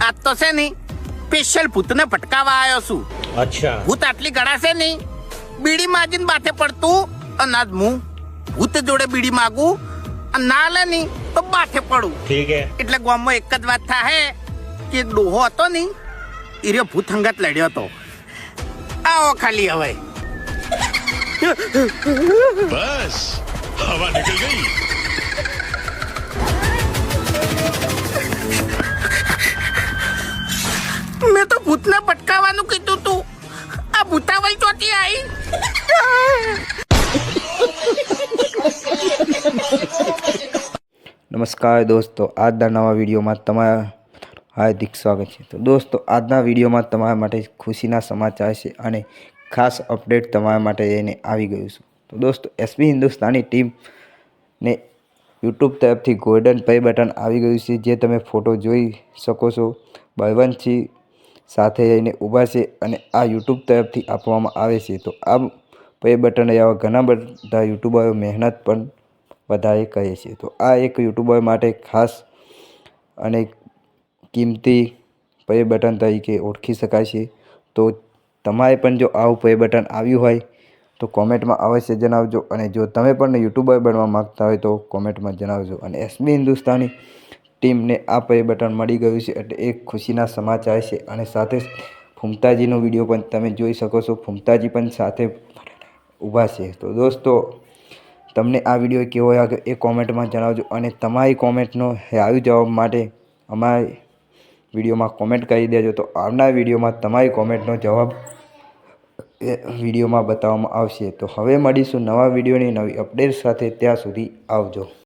આજ તો છે નહીં સ્પેશિયલ ભૂતને ભટકાવા આવ્યો છું. अच्छा ભૂત આટલી ગળાશે નહીં, બીડી માજીને બાથે પડતું અને આજ હું ભૂત જોડે બીડી માગું અને ના લે નહીં તો બાથે પડું. ठीक है એટલે ગામમાં એક જ વાત થાય કે ડોહો હતો નહીં એ રહ્યો ભૂત હંગાત લડ્યો હતો. આવો ખાલી હવે बस हवा निकल गई. મેં તો ભૂતને ભટકાવાનું કીધું તું, આ ભૂતાવલ ચોથી આવી. નમસ્કાર દોસ્તો, આજના નવા વિડીયોમાં તમારા હાર્દિક સ્વાગત છે. તો દોસ્તો, આજના વિડીયોમાં તમારા માટે ખુશીના સમાચાર છે અને ખાસ અપડેટ તમારા માટે લઈને આવી ગયું છું. તો દોસ્તો, એસબી હિન્દુસ્તાની ટીમને યુટ્યુબ તરફથી ગોલ્ડન પ્લે બટન આવી ગયું છે, જે તમે ફોટો જોઈ શકો છો. બળવંતસિંહ સાથે રહીને ઊભા છે અને આ યુટ્યુબ તરફથી આપવામાં આવે છે. તો આ પ્લે બટન એવા ઘણા બધા યુટ્યુબરો મહેનત પણ વધારે કરે છે. તો આ એક યુટ્યુબર માટે ખાસ અને કિંમતી પ્લે બટન તરીકે ઓળખી શકાય છે. તો તમારે પણ જો આવું પ્લે બટન આવ્યું હોય તો કોમેન્ટમાં અવશ્ય જણાવજો, અને જો તમે પણ યુટ્યુબર બનવા માગતા હોય તો કોમેન્ટમાં જણાવજો. અને એસબી હિન્દુસ્તાની ટીમને આ પ્લે બટન મળી ગયું છે એટલે એક ખુશીના સમાચાર છે. અને સાથે ફૂમતાજીનો વિડીયો પણ તમે જોઈ શકો છો. ફૂમતાજી પણ સાથે ઊભા છે. તો દોસ્તો, તમને આ વિડીયો કેવો લાગ્યો એ કોમેન્ટમાં જણાવજો, અને તમારી કોમેન્ટનો આવી જવાબ માટે અમારી વિડીયોમાં કોમેન્ટ કરી દેજો. તો આવનાર વિડીયોમાં તમારી કોમેન્ટનો જવાબ વિડીયોમાં બતાવવામાં આવશે. તો હવે મળીશું નવા વિડીયોની નવી અપડેટ સાથે. ત્યાં સુધી આવજો.